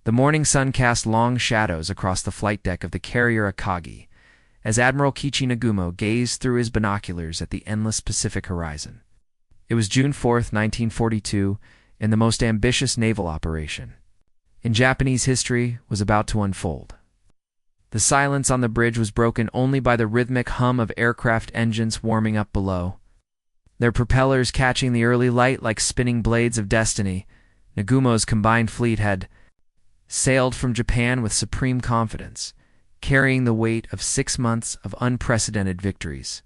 The morning sun cast long shadows across the flight deck of the carrier Akagi, as Admiral Kichi Nagumo gazed through his binoculars at the endless Pacific horizon. It was June 4th, 1942, and the most ambitious naval operation in Japanese history was about to unfold. The silence on the bridge was broken only by the rhythmic hum of aircraft engines warming up below. Their propellers catching the early light like spinning blades of destiny, Nagumo's combined fleet had sailed from Japan with supreme confidence, carrying the weight of 6 months of unprecedented victories.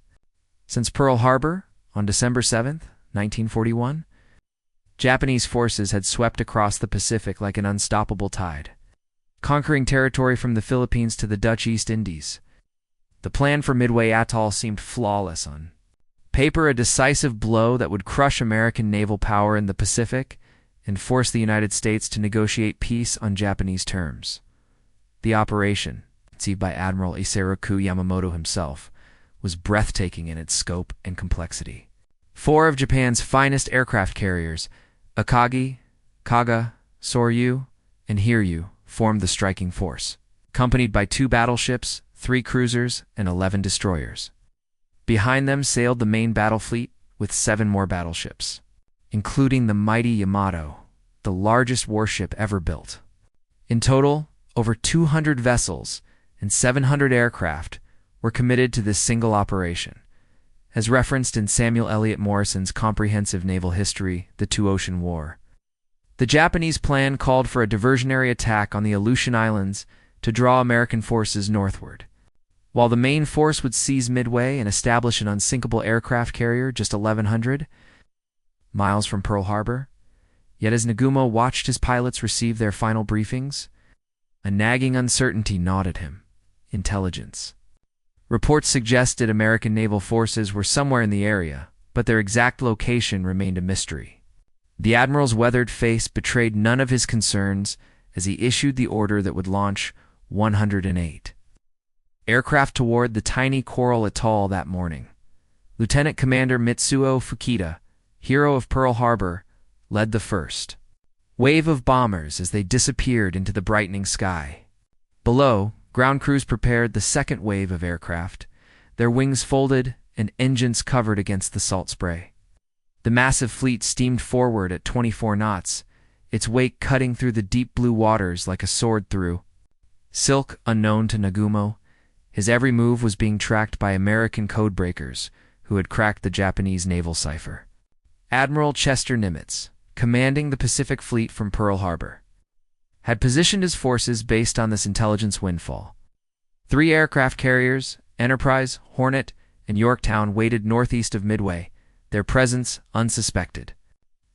Since Pearl Harbor, on December 7th, 1941, Japanese forces had swept across the Pacific like an unstoppable tide, conquering territory from the Philippines to the Dutch East Indies. The plan for Midway Atoll seemed flawless on paper, a decisive blow that would crush American naval power in the Pacific and force the United States to negotiate peace on Japanese terms. The operation, conceived by Admiral Isoroku Yamamoto himself, was breathtaking in its scope and complexity. 4 of Japan's finest aircraft carriers, Akagi, Kaga, Soryu, and Hiryu, formed the striking force, accompanied by 2 battleships, 3 cruisers, and 11 destroyers. Behind them sailed the main battle fleet with 7 more battleships, including the mighty Yamato, the largest warship ever built. In total, over 200 vessels and 700 aircraft were committed to this single operation, as referenced in Samuel Eliot Morrison's comprehensive naval history, The Two-Ocean War. The Japanese plan called for a diversionary attack on the Aleutian Islands to draw American forces northward, while the main force would seize Midway and establish an unsinkable aircraft carrier just 1,100 miles from Pearl Harbor. Yet as Nagumo watched his pilots receive their final briefings, a nagging uncertainty gnawed at him. Intelligence. Reports suggested American naval forces were somewhere in the area, but their exact location remained a mystery. The Admiral's weathered face betrayed none of his concerns as he issued the order that would launch 108 aircraft toward the tiny coral atoll that morning. Lieutenant Commander Mitsuo Fukita, hero of Pearl Harbor, led the first wave of bombers as they disappeared into the brightening sky. Below, ground crews prepared the second wave of aircraft, their wings folded and engines covered against the salt spray. The massive fleet steamed forward at 24 knots, its wake cutting through the deep blue waters like a sword through silk. Unknown to Nagumo, his every move was being tracked by American codebreakers who had cracked the Japanese naval cipher. Admiral Chester Nimitz, commanding the Pacific Fleet from Pearl Harbor, had positioned his forces based on this intelligence windfall. 3 aircraft carriers, Enterprise, Hornet, and Yorktown, waited northeast of Midway, their presence unsuspected.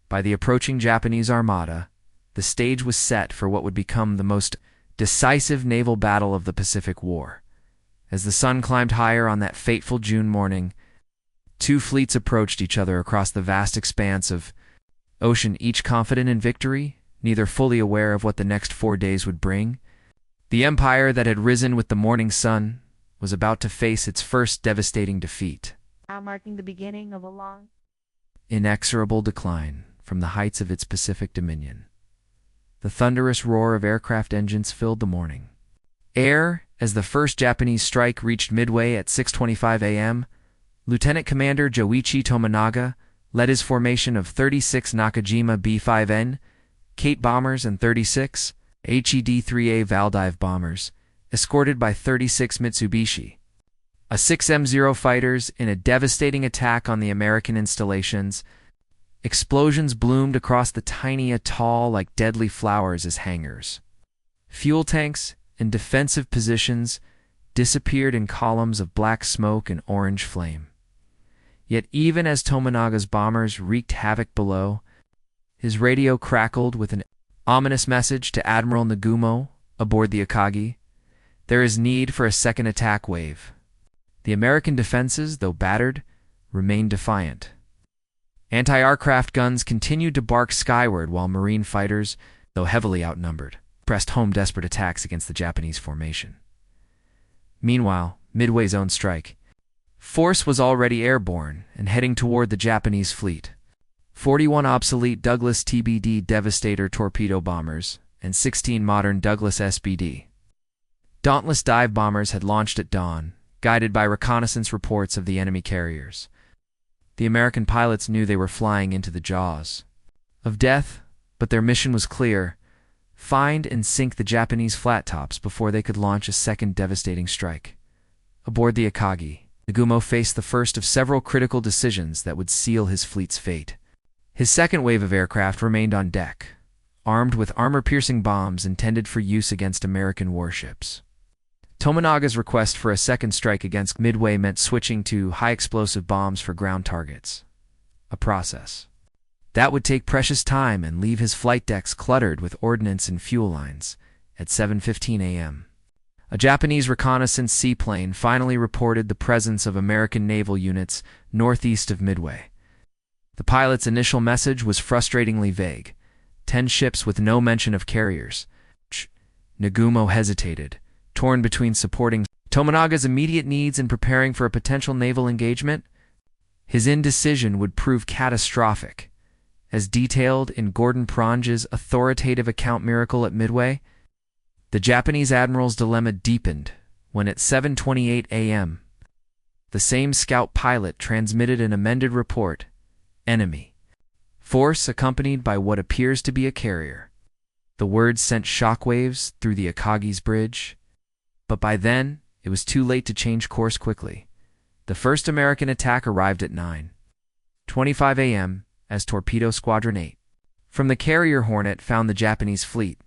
By the approaching Japanese armada, the stage was set for what would become the most decisive naval battle of the Pacific War. As the sun climbed higher on that fateful June morning, 2 fleets approached each other across the vast expanse of ocean, each confident in victory, neither fully aware of what the next 4 days would bring. The empire that had risen with the morning sun was about to face its first devastating defeat, Now marking the beginning of a long, inexorable decline from the heights of its Pacific dominion. The thunderous roar of aircraft engines filled the morning air as the first Japanese strike reached Midway at 6:25 a.m. Lieutenant Commander Joichi Tominaga led his formation of 36 Nakajima B-5N Kate bombers and 36 HED-3A Valdive bombers, escorted by 36 Mitsubishi, a 6M0 fighters in a devastating attack on the American installations. Explosions bloomed across the tiny atoll like deadly flowers as hangars. Fuel tanks and defensive positions disappeared in columns of black smoke and orange flame. Yet even as Tominaga's bombers wreaked havoc below, his radio crackled with an ominous message to Admiral Nagumo aboard the Akagi. There is need for a second attack wave. The American defenses, though battered, remained defiant. Anti-aircraft guns continued to bark skyward while Marine fighters, though heavily outnumbered, pressed home desperate attacks against the Japanese formation. Meanwhile, Midway's own strike force was already airborne and heading toward the Japanese fleet. 41 obsolete Douglas TBD Devastator torpedo bombers and 16 modern Douglas SBD. Dauntless dive bombers had launched at dawn, guided by reconnaissance reports of the enemy carriers. The American pilots knew they were flying into the jaws of death, but their mission was clear: find and sink the Japanese flat tops before they could launch a second devastating strike. Aboard the Akagi, Nagumo faced the first of several critical decisions that would seal his fleet's fate. His second wave of aircraft remained on deck, armed with armor-piercing bombs intended for use against American warships. Tominaga's request for a second strike against Midway meant switching to high-explosive bombs for ground targets, a process that would take precious time and leave his flight decks cluttered with ordnance and fuel lines. At 7:15 a.m., a Japanese reconnaissance seaplane finally reported the presence of American naval units northeast of Midway. The pilot's initial message was frustratingly vague: 10 ships with no mention of carriers. Nagumo hesitated, torn between supporting Tominaga's immediate needs and preparing for a potential naval engagement. His indecision would prove catastrophic. As detailed in Gordon Pronge's authoritative account Miracle at Midway, the Japanese admiral's dilemma deepened when at 7:28 a.m., the same scout pilot transmitted an amended report: enemy force accompanied by what appears to be a carrier. The words sent shockwaves through the Akagi's bridge, but by then it was too late to change course quickly. The first American attack arrived at 9:25 a.m. as Torpedo Squadron 8 from the carrier Hornet found the Japanese fleet.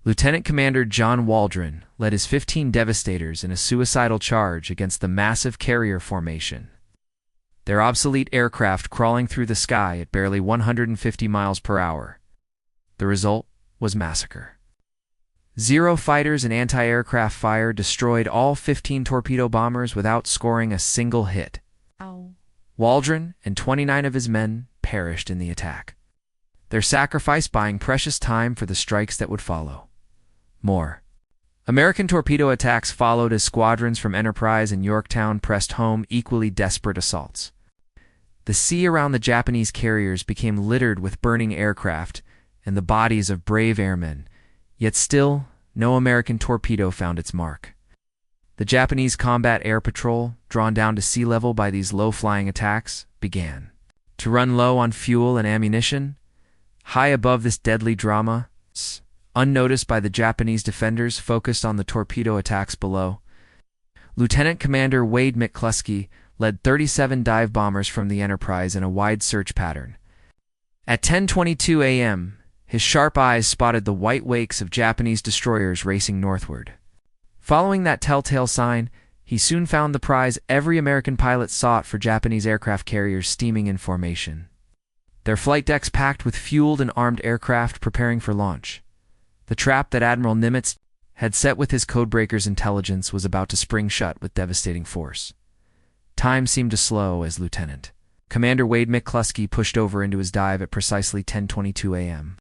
Lieutenant Commander John Waldron led his 15 Devastators in a suicidal charge against the massive carrier formation, their obsolete aircraft crawling through the sky at barely 150 miles per hour. The result was massacre. 0 fighters and anti-aircraft fire destroyed all 15 torpedo bombers without scoring a single hit. Ow. Waldron and 29 of his men perished in the attack, their sacrifice buying precious time for the strikes that would follow. More American torpedo attacks followed as squadrons from Enterprise and Yorktown pressed home equally desperate assaults. The sea around the Japanese carriers became littered with burning aircraft and the bodies of brave airmen, yet still no American torpedo found its mark. The Japanese Combat Air Patrol, drawn down to sea level by these low-flying attacks, began to run low on fuel and ammunition. High above this deadly drama, unnoticed by the Japanese defenders focused on the torpedo attacks below, Lieutenant Commander Wade McCluskey led 37 dive bombers from the Enterprise in a wide search pattern. At 10:22 a.m., his sharp eyes spotted the white wakes of Japanese destroyers racing northward. Following that telltale sign, he soon found the prize every American pilot sought for Japanese aircraft carriers steaming in formation, their flight decks packed with fueled and armed aircraft preparing for launch. The trap that Admiral Nimitz had set with his codebreaker's intelligence was about to spring shut with devastating force. Time seemed to slow as Lieutenant Commander Wade McCluskey pushed over into his dive at precisely 10:22 a.m.,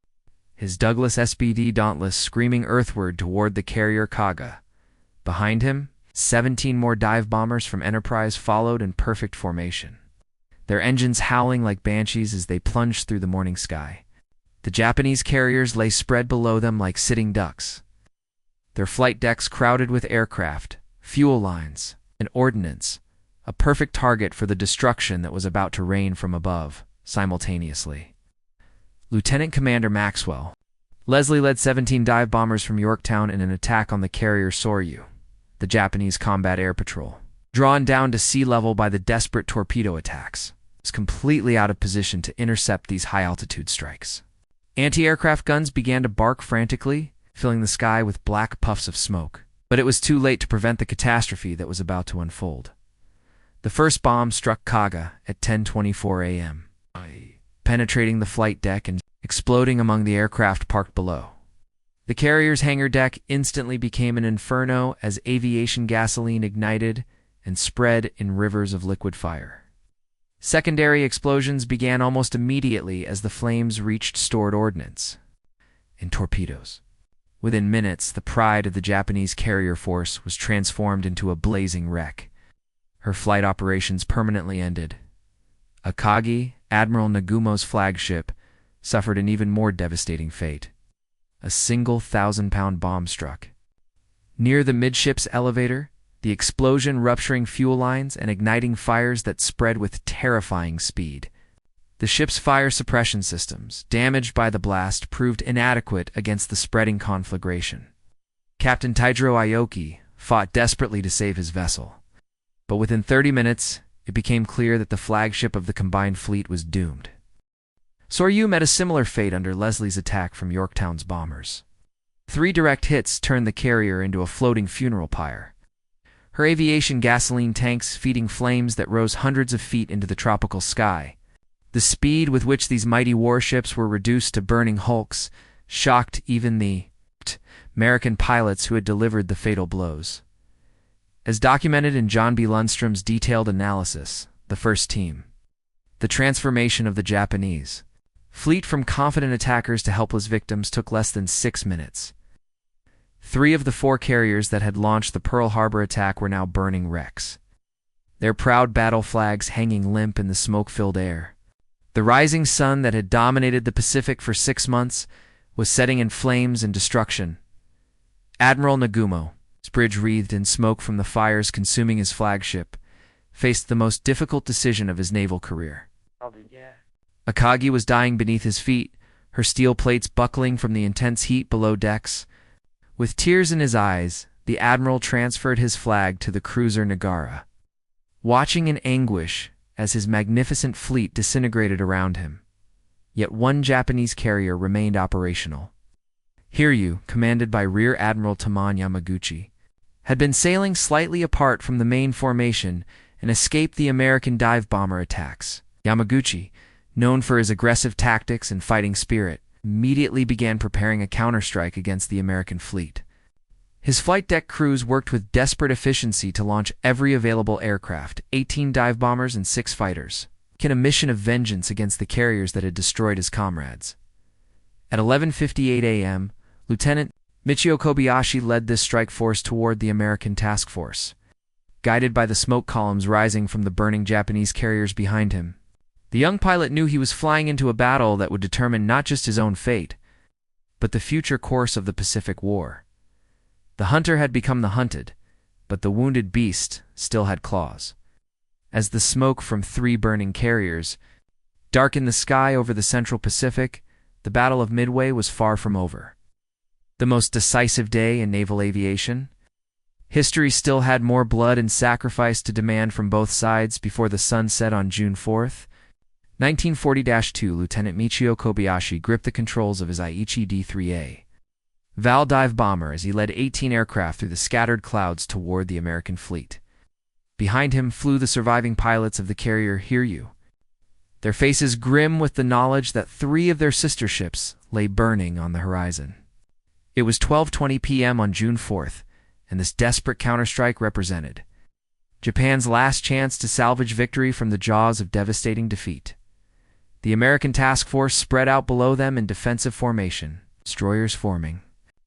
his Douglas SBD Dauntless screaming earthward toward the carrier Kaga. Behind him, 17 more dive bombers from Enterprise followed in perfect formation, their engines howling like banshees as they plunged through the morning sky. The Japanese carriers lay spread below them like sitting ducks, their flight decks crowded with aircraft, fuel lines, and ordnance, a perfect target for the destruction that was about to rain from above simultaneously. Lieutenant Commander Maxwell Leslie led 17 dive bombers from Yorktown in an attack on the carrier Soryu, the Japanese Combat Air Patrol, drawn down to sea level by the desperate torpedo attacks, was completely out of position to intercept these high-altitude strikes. Anti-aircraft guns began to bark frantically, filling the sky with black puffs of smoke, but it was too late to prevent the catastrophe that was about to unfold. The first bomb struck Kaga at 10:24 a.m., penetrating the flight deck and exploding among the aircraft parked below. The carrier's hangar deck instantly became an inferno as aviation gasoline ignited and spread in rivers of liquid fire. Secondary explosions began almost immediately as the flames reached stored ordnance and torpedoes. Within minutes, the pride of the Japanese carrier force was transformed into a blazing wreck. Her flight operations permanently ended. Akagi, Admiral Nagumo's flagship, suffered an even more devastating fate. A single 1,000-pound bomb struck. Near the midships elevator, the explosion rupturing fuel lines and igniting fires that spread with terrifying speed. The ship's fire suppression systems, damaged by the blast, proved inadequate against the spreading conflagration. Captain Taijiro Aoki fought desperately to save his vessel, but within 30 minutes, it became clear that the flagship of the combined fleet was doomed. Soryu met a similar fate under Leslie's attack from Yorktown's bombers. 3 direct hits turned the carrier into a floating funeral pyre, her aviation gasoline tanks feeding flames that rose hundreds of feet into the tropical sky. The speed with which these mighty warships were reduced to burning hulks shocked even the American pilots who had delivered the fatal blows. As documented in John B. Lundstrom's detailed analysis, The First Team, the transformation of the Japanese fleet from confident attackers to helpless victims took less than 6 minutes. 3 of the 4 carriers that had launched the Pearl Harbor attack were now burning wrecks, their proud battle flags hanging limp in the smoke-filled air. The rising sun that had dominated the Pacific for 6 months was setting in flames and destruction. Admiral Nagumo, his bridge wreathed in smoke from the fires consuming his flagship, faced the most difficult decision of his naval career. Akagi was dying beneath his feet, her steel plates buckling from the intense heat below decks. With tears in his eyes, the admiral transferred his flag to the cruiser Nagara, watching in anguish as his magnificent fleet disintegrated around him. Yet one Japanese carrier remained operational. Hiryu, commanded by Rear Admiral Taman Yamaguchi, had been sailing slightly apart from the main formation and escaped the American dive bomber attacks. Yamaguchi, known for his aggressive tactics and fighting spirit, immediately began preparing a counterstrike against the American fleet. His flight deck crews worked with desperate efficiency to launch every available aircraft, 18 dive bombers and 6 fighters, in a mission of vengeance against the carriers that had destroyed his comrades. At 11:58 a.m., Lieutenant Michio Kobayashi led this strike force toward the American task force, guided by the smoke columns rising from the burning Japanese carriers behind him. The young pilot knew he was flying into a battle that would determine not just his own fate, but the future course of the Pacific War. The hunter had become the hunted, but the wounded beast still had claws. As the smoke from 3 burning carriers darkened the sky over the central Pacific, the Battle of Midway was far from over. The most decisive day in naval aviation. History still had more blood and sacrifice to demand from both sides before the sun set on June 4th. 1940-2, Lieutenant Michio Kobayashi gripped the controls of his Aichi D-3A Val dive bomber as he led 18 aircraft through the scattered clouds toward the American fleet. Behind him flew the surviving pilots of the carrier Hiryu, their faces grim with the knowledge that 3 of their sister ships lay burning on the horizon. It was 12:20 p.m. on June 4th, and this desperate counterstrike represented Japan's last chance to salvage victory from the jaws of devastating defeat. The American task force spread out below them in defensive formation, destroyers forming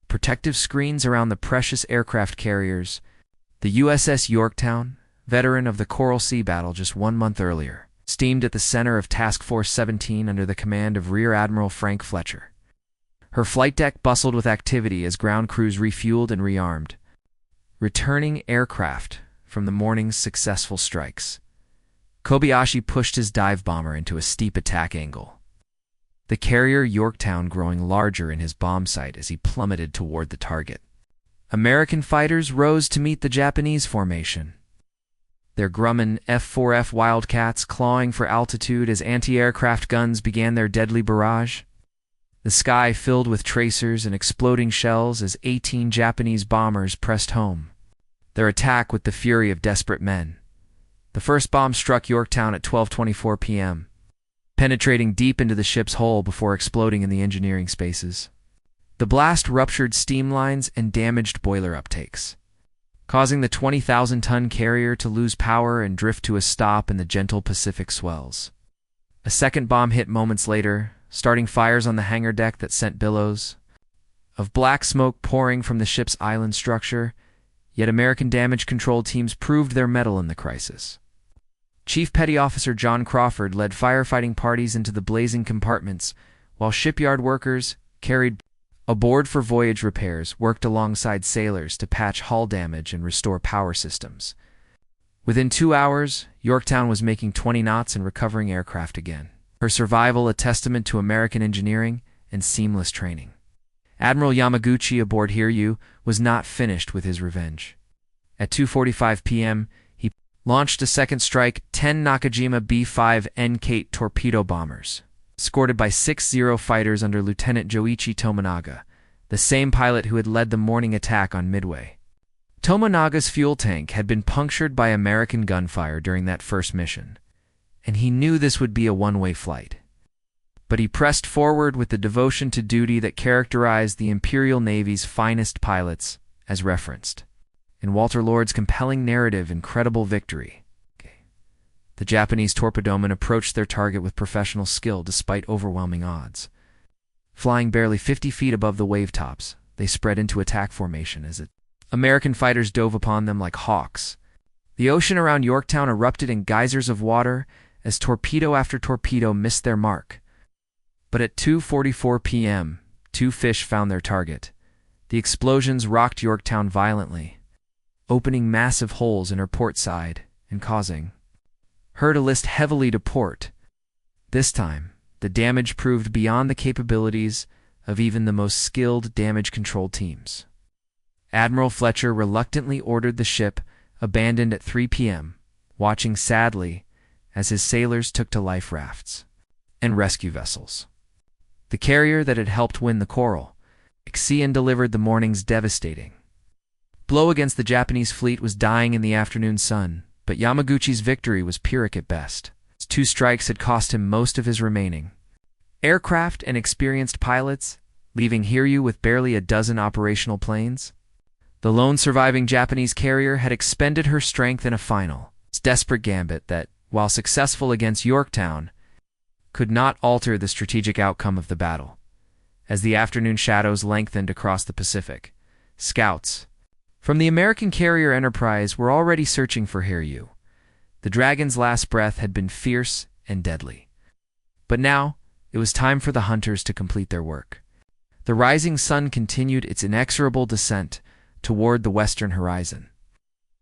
protective screens around the precious aircraft carriers. The USS Yorktown, veteran of the Coral Sea battle just 1 month earlier, steamed at the center of Task Force 17 under the command of Rear Admiral Frank Fletcher. Her flight deck bustled with activity as ground crews refueled and rearmed, returning aircraft from the morning's successful strikes. Kobayashi pushed his dive bomber into a steep attack angle, the carrier Yorktown growing larger in his bomb sight as he plummeted toward the target. American fighters rose to meet the Japanese formation, their Grumman F-4F Wildcats clawing for altitude as anti-aircraft guns began their deadly barrage. The sky filled with tracers and exploding shells as 18 Japanese bombers pressed home, their attack with the fury of desperate men. The first bomb struck Yorktown at 12:24 p.m., penetrating deep into the ship's hull before exploding in the engineering spaces. The blast ruptured steam lines and damaged boiler uptakes, causing the 20,000-ton carrier to lose power and drift to a stop in the gentle Pacific swells. A second bomb hit moments later, starting fires on the hangar deck that sent billows of black smoke pouring from the ship's island structure, yet American damage control teams proved their mettle in the crisis. Chief Petty Officer John Crawford led firefighting parties into the blazing compartments, while shipyard workers carried aboard for voyage repairs, worked alongside sailors to patch hull damage and restore power systems. Within 2 hours, Yorktown was making 20 knots and recovering aircraft again. Her survival a testament to American engineering and seamless training. Admiral Yamaguchi aboard Hiryu was not finished with his revenge. At 2:45 p.m., he launched a second strike, 10 Nakajima B-5 N-Kate torpedo bombers, escorted by 6 fighters under Lieutenant Joichi Tomonaga, the same pilot who had led the morning attack on Midway. Tomonaga's fuel tank had been punctured by American gunfire during that first mission, and he knew this would be a one-way flight. But he pressed forward with the devotion to duty that characterized the Imperial Navy's finest pilots, as referenced in Walter Lord's compelling narrative Incredible Victory. The Japanese torpedomen approached their target with professional skill despite overwhelming odds. Flying barely 50 feet above the wave tops, they spread into attack formation as American fighters dove upon them like hawks. The ocean around Yorktown erupted in geysers of water as torpedo after torpedo missed their mark. But at 2:44 p.m., 2 fish found their target. The explosions rocked Yorktown violently, opening massive holes in her port side and causing her to list heavily to port. This time, the damage proved beyond the capabilities of even the most skilled damage control teams. Admiral Fletcher reluctantly ordered the ship abandoned at 3 p.m., watching sadly as his sailors took to life rafts and rescue vessels. The carrier that had helped win the Coral, Ixion, delivered the morning's devastating blow against the Japanese fleet was dying in the afternoon sun, but Yamaguchi's victory was Pyrrhic at best. 2 strikes had cost him most of his remaining aircraft and experienced pilots, leaving Hiryu with barely a dozen operational planes. The lone surviving Japanese carrier had expended her strength in a final, desperate gambit that, while successful against Yorktown, could not alter the strategic outcome of the battle. As the afternoon shadows lengthened across the Pacific, scouts from the American carrier Enterprise were already searching for Hiryu. The Dragon's last breath had been fierce and deadly. But now, it was time for the hunters to complete their work. The rising sun continued its inexorable descent toward the western horizon,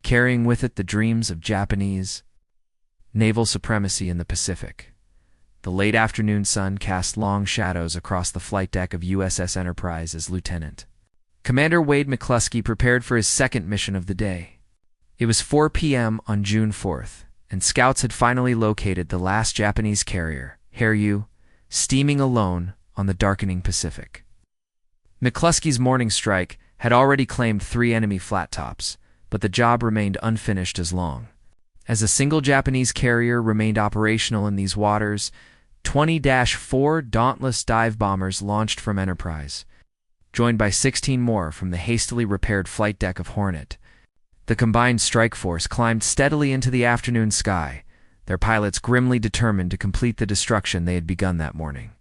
carrying with it the dreams of Japanese naval supremacy in the Pacific. The late afternoon sun cast long shadows across the flight deck of USS Enterprise as Lieutenant Commander Wade McCluskey prepared for his second mission of the day. It was 4 p.m. on June 4th, and scouts had finally located the last Japanese carrier, Hiryu, steaming alone on the darkening Pacific. McCluskey's morning strike had already claimed 3 enemy flat tops, but the job remained unfinished as long. As a single Japanese carrier remained operational in these waters, 20-4 Dauntless dive bombers launched from Enterprise, joined by 16 more from the hastily repaired flight deck of Hornet. The combined strike force climbed steadily into the afternoon sky, their pilots grimly determined to complete the destruction they had begun that morning.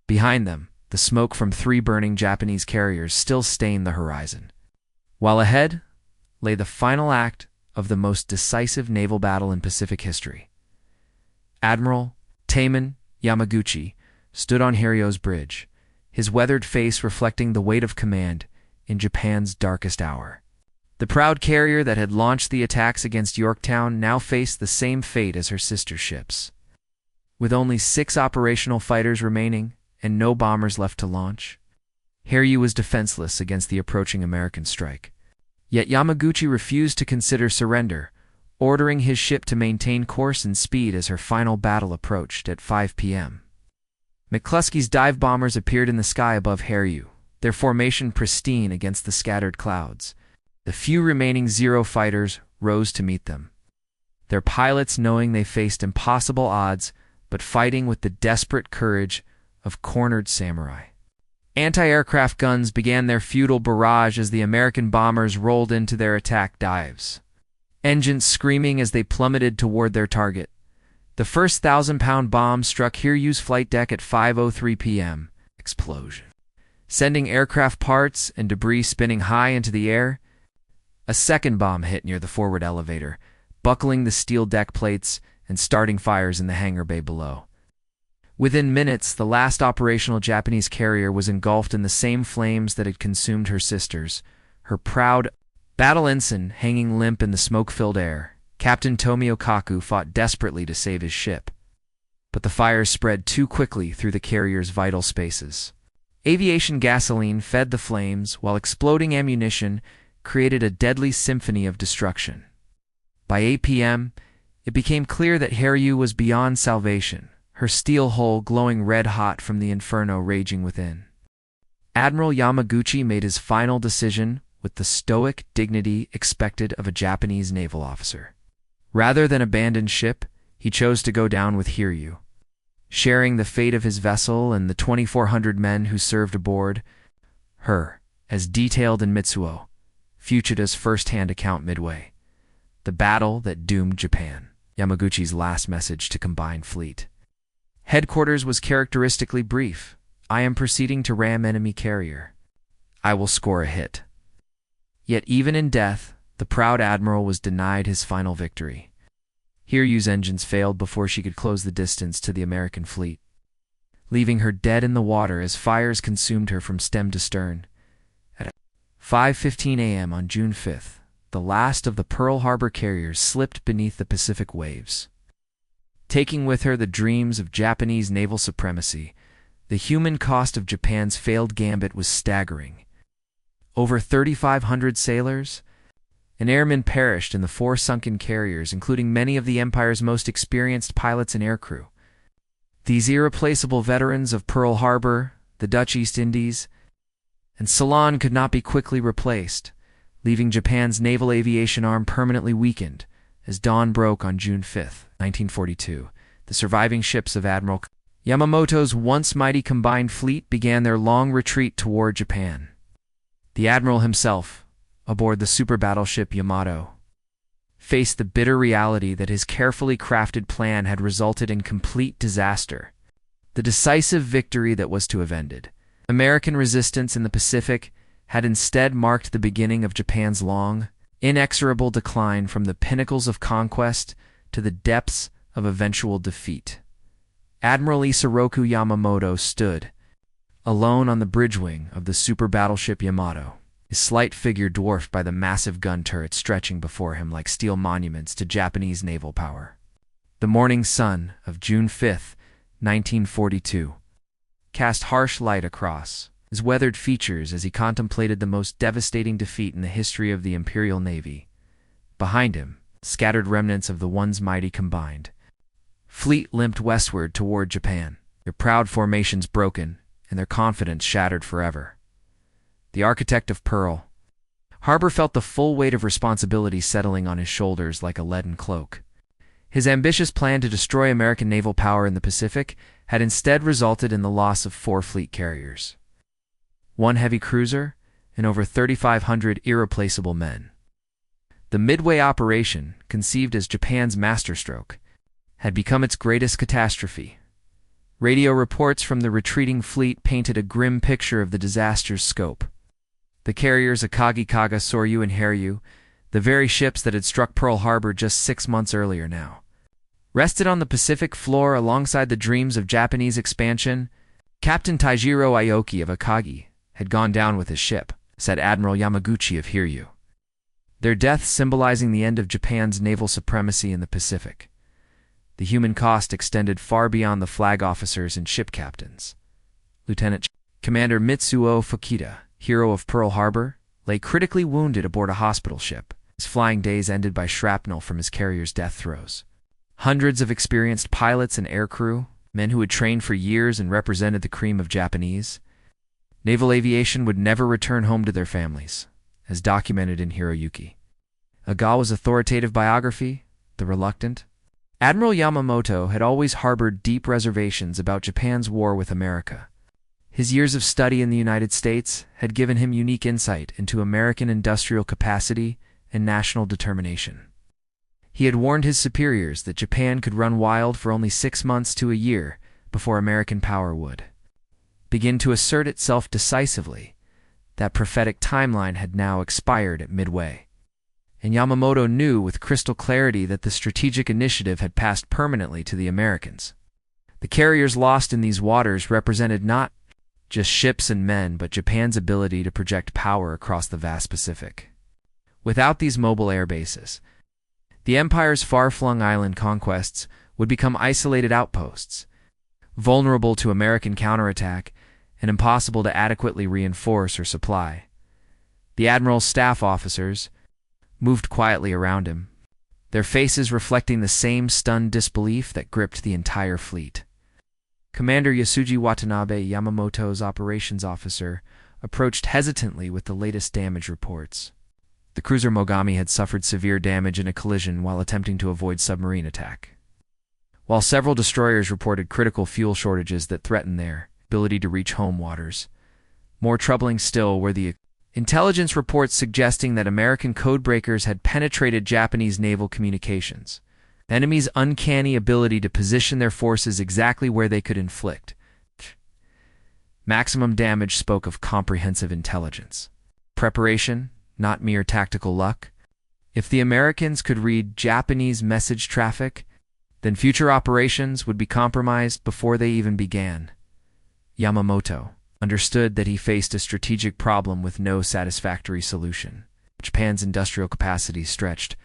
Behind them, the smoke from 3 burning Japanese carriers still stained the horizon, while ahead lay the final act of the most decisive naval battle in Pacific history. Admiral Taman Yamaguchi stood on Hiryu's bridge, his weathered face reflecting the weight of command in Japan's darkest hour. The proud carrier that had launched the attacks against Yorktown now faced the same fate as her sister ships. With only 6 operational fighters remaining and no bombers left to launch, Hiryu was defenseless against the approaching American strike. Yet Yamaguchi refused to consider surrender, ordering his ship to maintain course and speed as her final battle approached at 5 p.m. McCluskey's dive bombers appeared in the sky above Hiryu, their formation pristine against the scattered clouds. The few remaining Zero fighters rose to meet them, their pilots knowing they faced impossible odds but fighting with the desperate courage of cornered samurai. Anti-aircraft guns began their futile barrage as the American bombers rolled into their attack dives, engines screaming as they plummeted toward their target. The first 1,000-pound bomb struck Hiryu's flight deck at 5:03 p.m. Explosion, sending aircraft parts and debris spinning high into the air. A second bomb hit near the forward elevator, buckling the steel deck plates and starting fires in the hangar bay below. Within minutes, the last operational Japanese carrier was engulfed in the same flames that had consumed her sisters, her proud battle ensign hanging limp in the smoke-filled air. Captain Tomio Kaku fought desperately to save his ship, but the fires spread too quickly through the carrier's vital spaces. Aviation gasoline fed the flames, while exploding ammunition created a deadly symphony of destruction. By 8 p.m., it became clear that Hiryu was beyond salvation, her steel hull glowing red-hot from the inferno raging within. Admiral Yamaguchi made his final decision with the stoic dignity expected of a Japanese naval officer. Rather than abandon ship, he chose to go down with Hiryu, sharing the fate of his vessel and the 2,400 men who served aboard her, as detailed in Mitsuo, Fuchida's first-hand account Midway, the battle that doomed Japan. Yamaguchi's last message to combined fleet. Headquarters was characteristically brief. I am proceeding to ram enemy carrier. I will score a hit. Yet even in death, the proud admiral was denied his final victory. Hiryu's engines failed before she could close the distance to the American fleet, leaving her dead in the water as fires consumed her from stem to stern. At 5:15 a.m. on June 5th, the last of the Pearl Harbor carriers slipped beneath the Pacific waves. Taking with her the dreams of Japanese naval supremacy, the human cost of Japan's failed gambit was staggering. Over 3,500 sailors and airmen perished in the 4 sunken carriers, including many of the Empire's most experienced pilots and aircrew. These irreplaceable veterans of Pearl Harbor, the Dutch East Indies, and Ceylon could not be quickly replaced, leaving Japan's naval aviation arm permanently weakened. As dawn broke on June 5, 1942, the surviving ships of Admiral Yamamoto's once mighty combined fleet began their long retreat toward Japan. The admiral himself, aboard the super battleship Yamato, faced the bitter reality that his carefully crafted plan had resulted in complete disaster. The decisive victory that was to have ended American resistance in the Pacific had instead marked the beginning of Japan's long, inexorable decline from the pinnacles of conquest to the depths of eventual defeat. Admiral Isoroku Yamamoto stood, alone on the bridge wing of the super battleship Yamato, his slight figure dwarfed by the massive gun turrets stretching before him like steel monuments to Japanese naval power. The morning sun of June 5, 1942, cast harsh light across his weathered features as he contemplated the most devastating defeat in the history of the Imperial Navy. Behind him, scattered remnants of the once mighty combined fleet limped westward toward Japan, their proud formations broken and their confidence shattered forever. The architect of Pearl Harbor felt the full weight of responsibility settling on his shoulders like a leaden cloak. His ambitious plan to destroy American naval power in the Pacific had instead resulted in the loss of 4 fleet carriers, 1 heavy cruiser, and over 3,500 irreplaceable men. The Midway operation, conceived as Japan's masterstroke, had become its greatest catastrophe. Radio reports from the retreating fleet painted a grim picture of the disaster's scope. The carriers Akagikaga, Soryu, and Hiryu, the very ships that had struck Pearl Harbor just 6 months earlier now, rested on the Pacific floor alongside the dreams of Japanese expansion. Captain Taijiro Aoki of Akagi had gone down with his ship, said Admiral Yamaguchi of Hiryu, their deaths symbolizing the end of Japan's naval supremacy in the Pacific. The human cost extended far beyond the flag officers and ship captains. Lieutenant Commander Mitsuo Fuchida, hero of Pearl Harbor, lay critically wounded aboard a hospital ship, his flying days ended by shrapnel from his carrier's death throes. Hundreds of experienced pilots and aircrew, men who had trained for years and represented the cream of Japanese naval aviation, would never return home to their families, as documented in Hiroyuki Agawa's authoritative biography, The Reluctant. Admiral Yamamoto had always harbored deep reservations about Japan's war with America. His years of study in the United States had given him unique insight into American industrial capacity and national determination. He had warned his superiors that Japan could run wild for only 6 months to a year before American power would begin to assert itself decisively. That prophetic timeline had now expired at Midway, and Yamamoto knew with crystal clarity that the strategic initiative had passed permanently to the Americans. The carriers lost in these waters represented not just ships and men, but Japan's ability to project power across the vast Pacific. Without these mobile air bases, the Empire's far-flung island conquests would become isolated outposts, vulnerable to American counterattack and impossible to adequately reinforce or supply. The Admiral's staff officers moved quietly around him, their faces reflecting the same stunned disbelief that gripped the entire fleet. Commander Yasuji Watanabe, Yamamoto's operations officer, approached hesitantly with the latest damage reports. The cruiser Mogami had suffered severe damage in a collision while attempting to avoid submarine attack, while several destroyers reported critical fuel shortages that threatened their ability to reach home waters. More troubling still were the intelligence reports suggesting that American codebreakers had penetrated Japanese naval communications. The enemy's uncanny ability to position their forces exactly where they could inflict maximum damage spoke of comprehensive intelligence. Preparation, not mere tactical luck. If the Americans could read Japanese message traffic, then future operations would be compromised before they even began. Yamamoto understood that he faced a strategic problem with no satisfactory solution. Japan's industrial capacity, stretched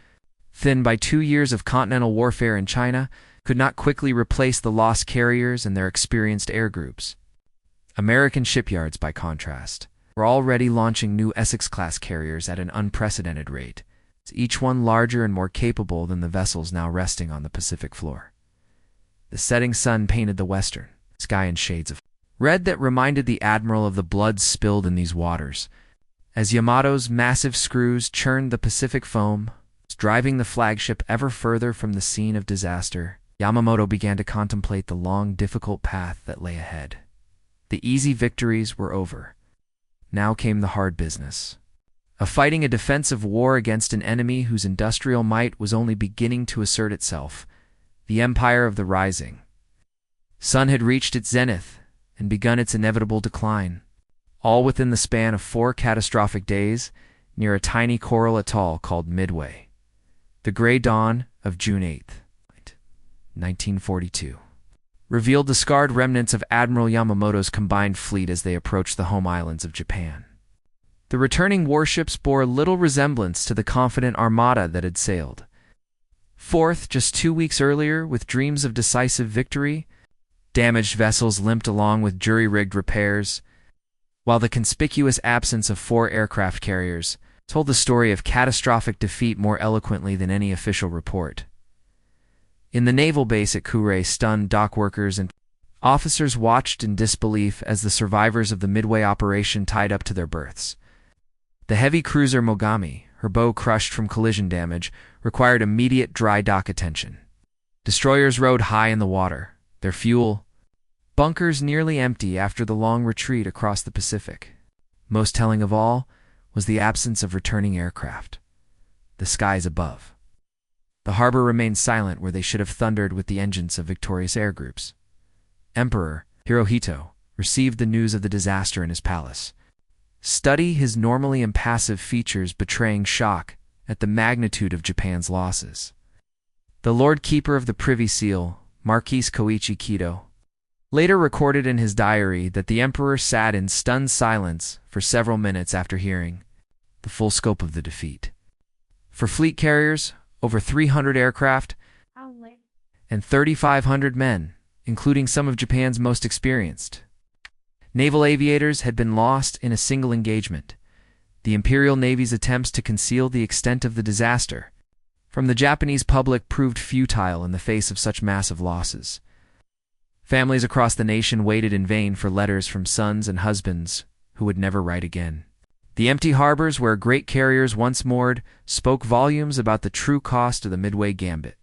thin by 2 years of continental warfare in China, could not quickly replace the lost carriers and their experienced air groups. American shipyards, by contrast, were already launching new Essex-class carriers at an unprecedented rate, each one larger and more capable than the vessels now resting on the Pacific floor. The setting sun painted the western sky in shades of red that reminded the Admiral of the blood spilled in these waters. As Yamato's massive screws churned the Pacific foam, driving the flagship ever further from the scene of disaster, Yamamoto began to contemplate the long, difficult path that lay ahead. The easy victories were over. Now came the hard business of fighting a defensive war against an enemy whose industrial might was only beginning to assert itself. The Empire of the Rising Sun had reached its zenith and begun its inevitable decline, all within the span of 4 catastrophic days near a tiny coral atoll called Midway. The gray dawn of June 8th, 1942, revealed the scarred remnants of Admiral Yamamoto's combined fleet as they approached the home islands of Japan. The returning warships bore little resemblance to the confident armada that had sailed forth just 2 weeks earlier with dreams of decisive victory. Damaged vessels limped along with jury-rigged repairs, while the conspicuous absence of 4 aircraft carriers told the story of catastrophic defeat more eloquently than any official report. In the naval base at Kure, stunned dock workers and officers watched in disbelief as the survivors of the Midway operation tied up to their berths. The heavy cruiser Mogami, her bow crushed from collision damage, required immediate dry dock attention. Destroyers rode high in the water, their fuel bunkers nearly empty after the long retreat across the Pacific. Most telling of all was the absence of returning aircraft. The skies above the harbor remained silent where they should have thundered with the engines of victorious air groups. Emperor Hirohito received the news of the disaster in his palace. Study his normally impassive features betraying shock at the magnitude of Japan's losses. The Lord Keeper of the Privy Seal, Marquis Koichi Kido, later recorded in his diary that the emperor sat in stunned silence for several minutes after hearing the full scope of the defeat. For fleet carriers, over 300 aircraft and 3,500 men, including some of Japan's most experienced naval aviators, had been lost in a single engagement. The Imperial Navy's attempts to conceal the extent of the disaster from the Japanese public proved futile in the face of such massive losses. Families across the nation waited in vain for letters from sons and husbands who would never write again. The empty harbors where great carriers once moored spoke volumes about the true cost of the Midway Gambit.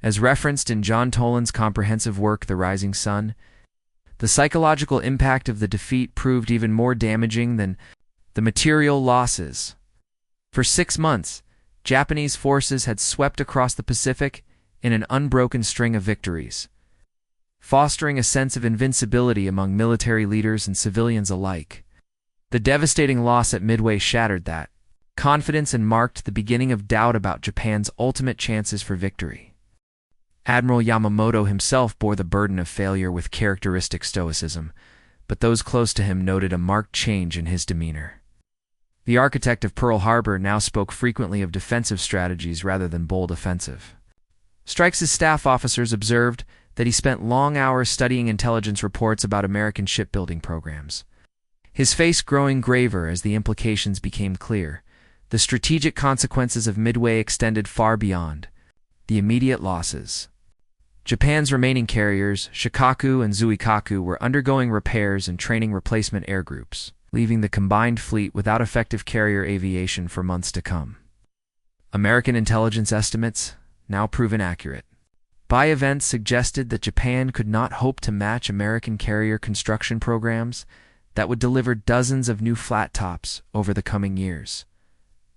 As referenced in John Toland's comprehensive work, The Rising Sun, the psychological impact of the defeat proved even more damaging than the material losses. For 6 months, Japanese forces had swept across the Pacific in an unbroken string of victories, fostering a sense of invincibility among military leaders and civilians alike. The devastating loss at Midway shattered that confidence and marked the beginning of doubt about Japan's ultimate chances for victory. Admiral Yamamoto himself bore the burden of failure with characteristic stoicism, but those close to him noted a marked change in his demeanor. The architect of Pearl Harbor now spoke frequently of defensive strategies rather than bold offensive. Strikes' staff officers observed that he spent long hours studying intelligence reports about American shipbuilding programs. His face growing graver as the implications became clear. The strategic consequences of Midway extended far beyond the immediate losses. Japan's remaining carriers, Shikaku and Zuikaku, were undergoing repairs and training replacement air groups, leaving the combined fleet without effective carrier aviation for months to come. American intelligence estimates, now proven accurate, by events suggested that Japan could not hope to match American carrier construction programs that would deliver dozens of new flat tops over the coming years.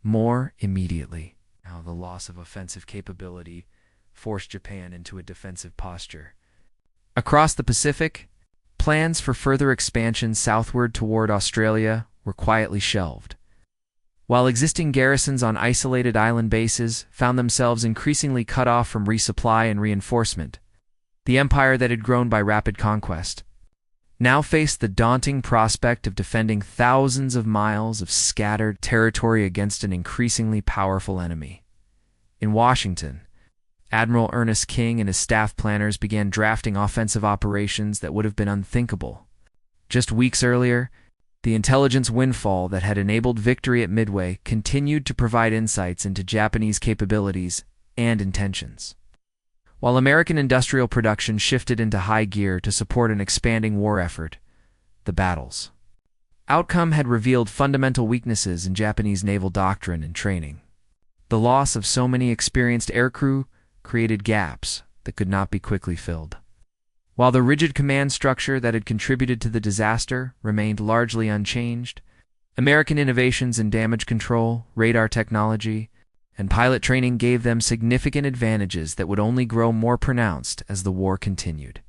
More immediately. Now the loss of offensive capability forced Japan into a defensive posture. Across the Pacific, plans for further expansion southward toward Australia were quietly shelved. While existing garrisons on isolated island bases found themselves increasingly cut off from resupply and reinforcement, the empire that had grown by rapid conquest now faced the daunting prospect of defending thousands of miles of scattered territory against an increasingly powerful enemy. In Washington, Admiral Ernest King and his staff planners began drafting offensive operations that would have been unthinkable just weeks earlier. The intelligence windfall that had enabled victory at Midway continued to provide insights into Japanese capabilities and intentions. While American industrial production shifted into high gear to support an expanding war effort, the battle's outcome had revealed fundamental weaknesses in Japanese naval doctrine and training. The loss of so many experienced aircrew created gaps that could not be quickly filled. While the rigid command structure that had contributed to the disaster remained largely unchanged, American innovations in damage control, radar technology, and pilot training gave them significant advantages that would only grow more pronounced as the war continued.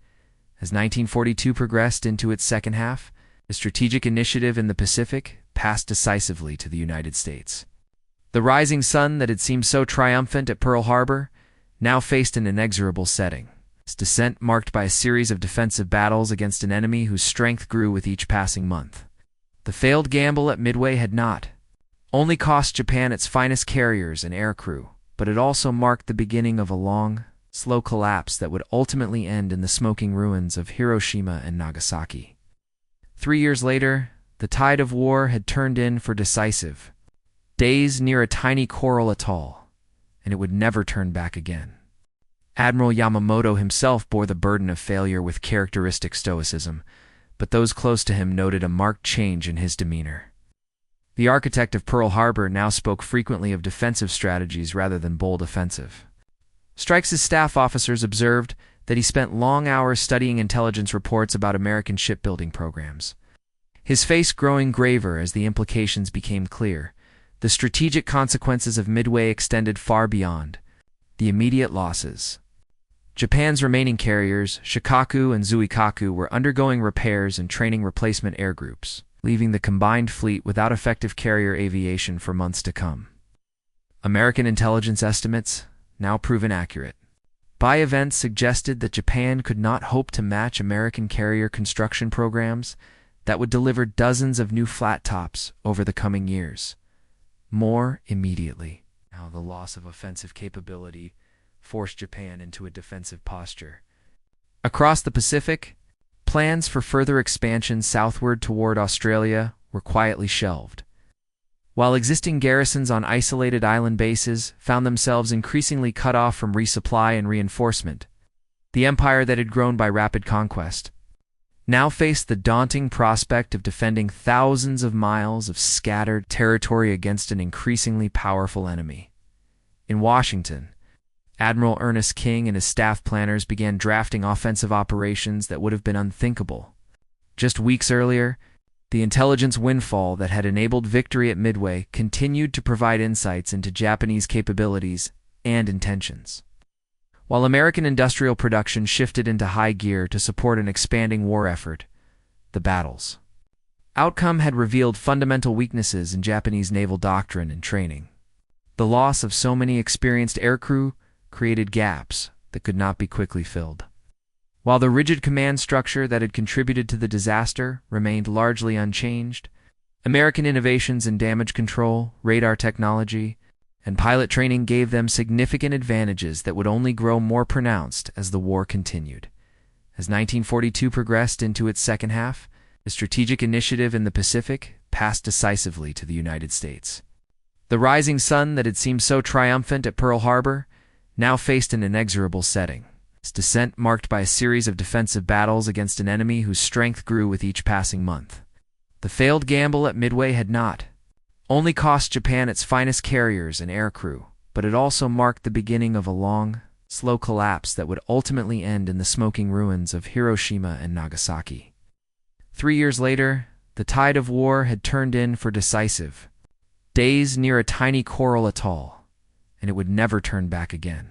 As 1942 progressed into its second half, the strategic initiative in the Pacific passed decisively to the United States. The rising sun that had seemed so triumphant at Pearl Harbor now faced an inexorable setting. Its descent marked by a series of defensive battles against an enemy whose strength grew with each passing month. The failed gamble at Midway had not only cost Japan its finest carriers and aircrew, but it also marked the beginning of a long, slow collapse that would ultimately end in the smoking ruins of Hiroshima and Nagasaki. 3 years later, the tide of war had turned in for decisive days near a tiny coral atoll, and it would never turn back again. Admiral Yamamoto himself bore the burden of failure with characteristic stoicism, but those close to him noted a marked change in his demeanor. The architect of Pearl Harbor now spoke frequently of defensive strategies rather than bold offensive. Strikes' staff officers observed that he spent long hours studying intelligence reports about American shipbuilding programs. His face growing graver as the implications became clear. The strategic consequences of Midway extended far beyond the immediate losses. Japan's remaining carriers, Shikaku and Zuikaku, were undergoing repairs and training replacement air groups, leaving the combined fleet without effective carrier aviation for months to come. American intelligence estimates, now proven accurate, by events suggested that Japan could not hope to match American carrier construction programs that would deliver dozens of new flat tops over the coming years. More immediately. Now the loss of offensive capability forced Japan into a defensive posture. Across the Pacific, plans for further expansion southward toward Australia were quietly shelved. While existing garrisons on isolated island bases found themselves increasingly cut off from resupply and reinforcement, the empire that had grown by rapid conquest now faced the daunting prospect of defending thousands of miles of scattered territory against an increasingly powerful enemy. In Washington, Admiral Ernest King and his staff planners began drafting offensive operations that would have been unthinkable just weeks earlier. The intelligence windfall that had enabled victory at Midway continued to provide insights into Japanese capabilities and intentions. While American industrial production shifted into high gear to support an expanding war effort, the battle's outcome had revealed fundamental weaknesses in Japanese naval doctrine and training. The loss of so many experienced aircrew created gaps that could not be quickly filled. While the rigid command structure that had contributed to the disaster remained largely unchanged, American innovations in damage control, radar technology, and pilot training gave them significant advantages that would only grow more pronounced as the war continued. As 1942 progressed into its second half, the strategic initiative in the Pacific passed decisively to the United States. The rising sun that had seemed so triumphant at Pearl Harbor now faced an inexorable setting, its descent marked by a series of defensive battles against an enemy whose strength grew with each passing month. The failed gamble at Midway had not only cost Japan its finest carriers and aircrew, but it also marked the beginning of a long, slow collapse that would ultimately end in the smoking ruins of Hiroshima and Nagasaki. 3 years later, the tide of war had turned in for decisive days near a tiny coral atoll, and it would never turn back again.